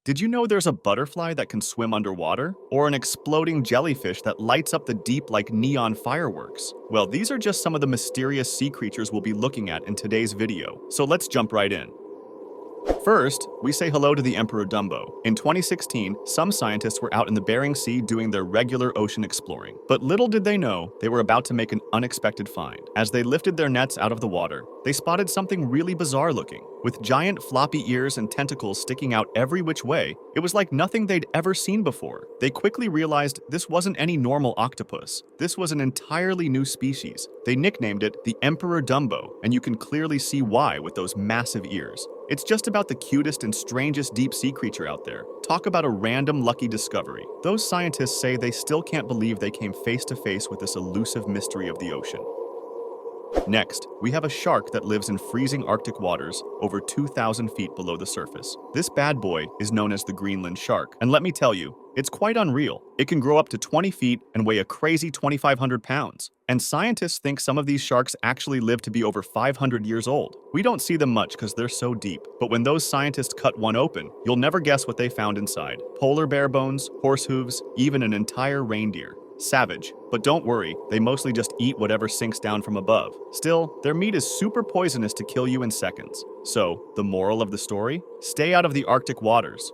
Did you know there's a butterfly that can swim underwater? Or an exploding jellyfish that lights up the deep like neon fireworks? Well, these are just some of the mysterious sea creatures we'll be looking at in today's video, so let's jump right in. First, we say hello to the Emperor Dumbo. In 2016, some scientists were out in the Bering Sea doing their regular ocean exploring. But little did they know, they were about to make an unexpected find. As they lifted their nets out of the water, they spotted something really bizarre looking. With giant floppy ears and tentacles sticking out every which way, it was like nothing they'd ever seen before. They quickly realized this wasn't any normal octopus. This was an entirely new species. They nicknamed it the Emperor Dumbo, and you can clearly see why with those massive ears. It's just about the cutest and strangest deep-sea creature out there. Talk about a random lucky discovery. Those scientists say they still can't believe they came face to face with this elusive mystery of the ocean. Next, we have a shark that lives in freezing Arctic waters over 2,000 feet below the surface. This bad boy is known as the Greenland shark, and let me tell you, it's quite unreal. It can grow up to 20 feet and weigh a crazy 2,500 pounds. And scientists think some of these sharks actually live to be over 500 years old. We don't see them much because they're so deep, but when those scientists cut one open, you'll never guess what they found inside. Polar bear bones, horse hooves, even an entire reindeer. Savage, but don't worry, they mostly just eat whatever sinks down from above. Still, their meat is super poisonous to kill you in seconds. So, the moral of the story? Stay out of the Arctic waters.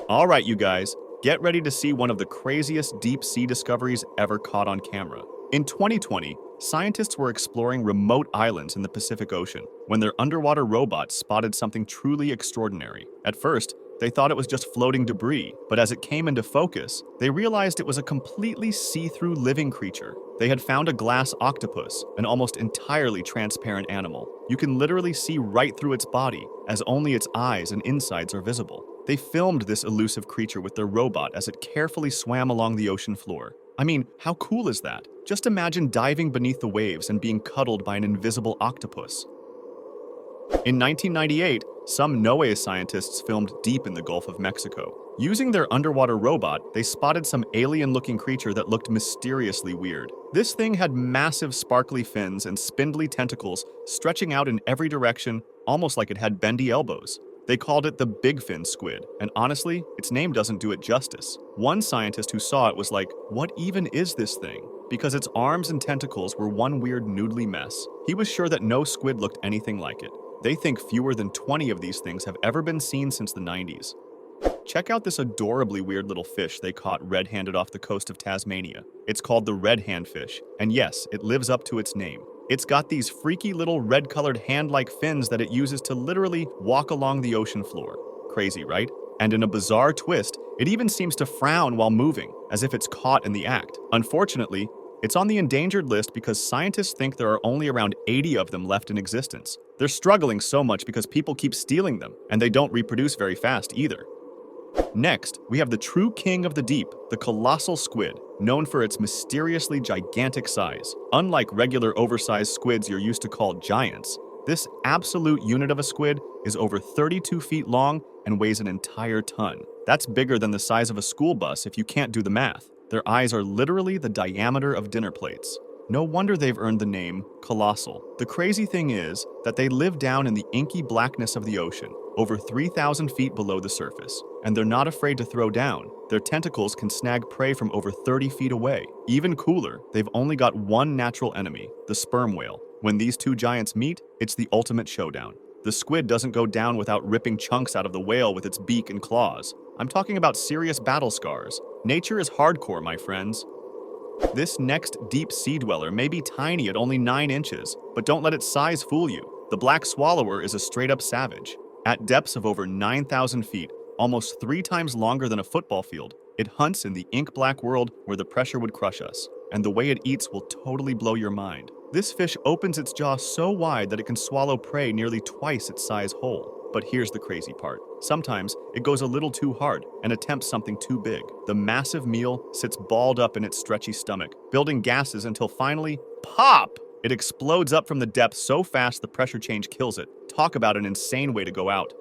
Alright you guys, get ready to see one of the craziest deep-sea discoveries ever caught on camera. In 2020, scientists were exploring remote islands in the Pacific Ocean when their underwater robots spotted something truly extraordinary. At first, they thought it was just floating debris, but as it came into focus, they realized it was a completely see-through living creature. They had found a glass octopus, an almost entirely transparent animal. You can literally see right through its body, as only its eyes and insides are visible. They filmed this elusive creature with their robot as it carefully swam along the ocean floor. I mean, how cool is that? Just imagine diving beneath the waves and being cuddled by an invisible octopus. In 1998, some NOAA scientists filmed deep in the Gulf of Mexico. Using their underwater robot, they spotted some alien-looking creature that looked mysteriously weird. This thing had massive sparkly fins and spindly tentacles stretching out in every direction, almost like it had bendy elbows. They called it the big fin squid, and honestly, its name doesn't do it justice. One scientist who saw it was like, "What even is this thing?" Because its arms and tentacles were one weird noodly mess. He was sure that no squid looked anything like it. They think fewer than 20 of these things have ever been seen since the 90s. Check out this adorably weird little fish they caught red-handed off the coast of Tasmania. It's called the red handfish, and yes, it lives up to its name. It's got these freaky little red-colored hand-like fins that it uses to literally walk along the ocean floor. Crazy, right? And in a bizarre twist, it even seems to frown while moving, as if it's caught in the act. Unfortunately, it's on the endangered list because scientists think there are only around 80 of them left in existence. They're struggling so much because people keep stealing them, and they don't reproduce very fast either. Next, we have the true king of the deep, the colossal squid, known for its mysteriously gigantic size. Unlike regular oversized squids you're used to call giants, this absolute unit of a squid is over 32 feet long and weighs an entire ton. That's bigger than the size of a school bus if you can't do the math. Their eyes are literally the diameter of dinner plates. No wonder they've earned the name colossal. The crazy thing is that they live down in the inky blackness of the ocean, over 3,000 feet below the surface, and they're not afraid to throw down. Their tentacles can snag prey from over 30 feet away. Even cooler, they've only got one natural enemy, the sperm whale. When these two giants meet, it's the ultimate showdown. The squid doesn't go down without ripping chunks out of the whale with its beak and claws. I'm talking about serious battle scars. Nature is hardcore, my friends. This next deep sea dweller may be tiny at only 9 inches, but don't let its size fool you. The black swallower is a straight-up savage. At depths of over 9,000 feet, almost 3 times longer than a football field, it hunts in the ink-black world where the pressure would crush us, and the way it eats will totally blow your mind. This fish opens its jaw so wide that it can swallow prey nearly twice its size whole. But here's the crazy part. Sometimes it goes a little too hard and attempts something too big. The massive meal sits balled up in its stretchy stomach, building gases until finally, pop! It explodes up from the depths so fast the pressure change kills it. Talk about an insane way to go out.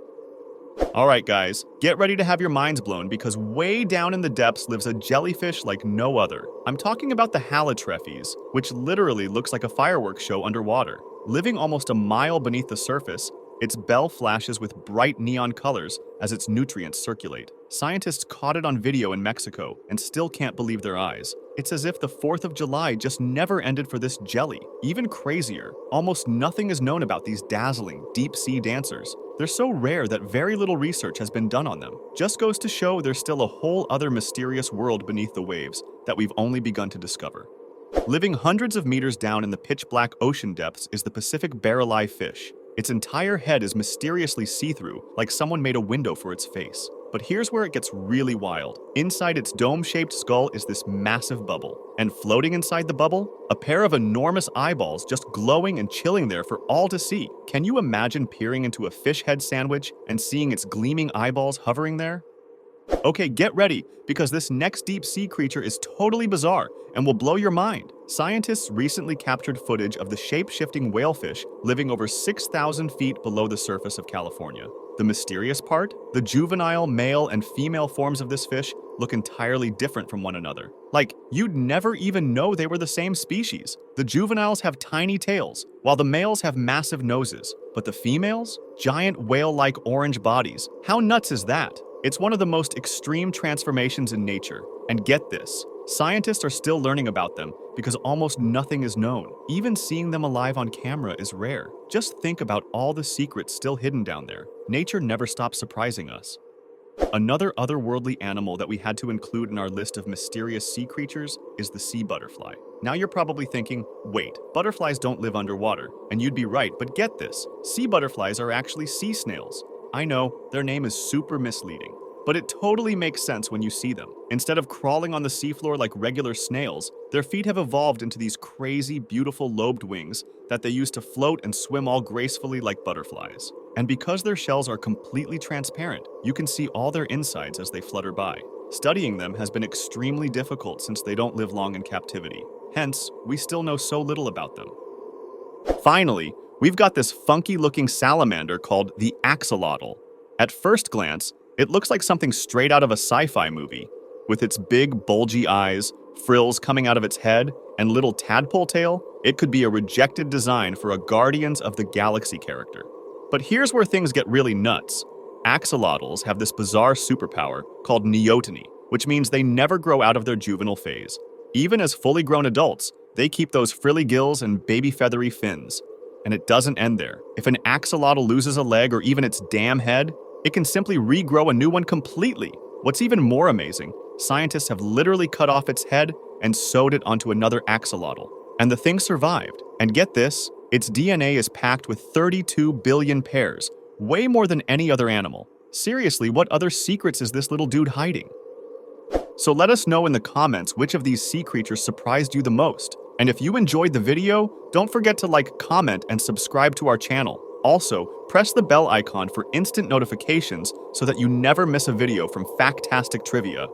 Alright guys, get ready to have your minds blown because way down in the depths lives a jellyfish like no other. I'm talking about the Halitrephes, which literally looks like a fireworks show underwater. Living almost a mile beneath the surface, Its bell flashes with bright neon colors as its nutrients circulate. Scientists caught it on video in Mexico and still can't believe their eyes. It's as if the 4th of July just never ended for this jelly. Even crazier, almost nothing is known about these dazzling, deep-sea dancers. They're so rare that very little research has been done on them. Just goes to show there's still a whole other mysterious world beneath the waves that we've only begun to discover. Living hundreds of meters down in the pitch-black ocean depths is the Pacific barrel-eye fish. Its entire head is mysteriously see-through, like someone made a window for its face. But here's where it gets really wild. Inside its dome-shaped skull is this massive bubble. And floating inside the bubble, a pair of enormous eyeballs just glowing and chilling there for all to see. Can you imagine peering into a fish head sandwich and seeing its gleaming eyeballs hovering there? Okay, get ready, because this next deep-sea creature is totally bizarre and will blow your mind. Scientists recently captured footage of the shape-shifting whalefish living over 6,000 feet below the surface of California. The mysterious part? The juvenile male and female forms of this fish look entirely different from one another. Like, you'd never even know they were the same species. The juveniles have tiny tails, while the males have massive noses. But the females? Giant whale-like orange bodies. How nuts is that? It's one of the most extreme transformations in nature. And get this, scientists are still learning about them because almost nothing is known. Even seeing them alive on camera is rare. Just think about all the secrets still hidden down there. Nature never stops surprising us. Another otherworldly animal that we had to include in our list of mysterious sea creatures is the sea butterfly. Now you're probably thinking, wait, butterflies don't live underwater. And you'd be right, but get this, sea butterflies are actually sea snails. I know, their name is super misleading, but it totally makes sense when you see them. Instead of crawling on the seafloor like regular snails, their feet have evolved into these crazy, beautiful lobed wings that they use to float and swim all gracefully like butterflies. And because their shells are completely transparent, you can see all their insides as they flutter by. Studying them has been extremely difficult since they don't live long in captivity. Hence, we still know so little about them. Finally, we've got this funky-looking salamander called the axolotl. At first glance, it looks like something straight out of a sci-fi movie. With its big, bulgy eyes, frills coming out of its head, and little tadpole tail, it could be a rejected design for a Guardians of the Galaxy character. But here's where things get really nuts. Axolotls have this bizarre superpower called neoteny, which means they never grow out of their juvenile phase. Even as fully grown adults, they keep those frilly gills and baby feathery fins. And it doesn't end there. If an axolotl loses a leg or even its damn head, it can simply regrow a new one completely. What's even more amazing, scientists have literally cut off its head and sewed it onto another axolotl. And the thing survived. And get this, its DNA is packed with 32 billion pairs, way more than any other animal. Seriously, what other secrets is this little dude hiding? So let us know in the comments which of these sea creatures surprised you the most. And if you enjoyed the video, don't forget to like, comment, and subscribe to our channel. Also, press the bell icon for instant notifications so that you never miss a video from Factastic Trivia.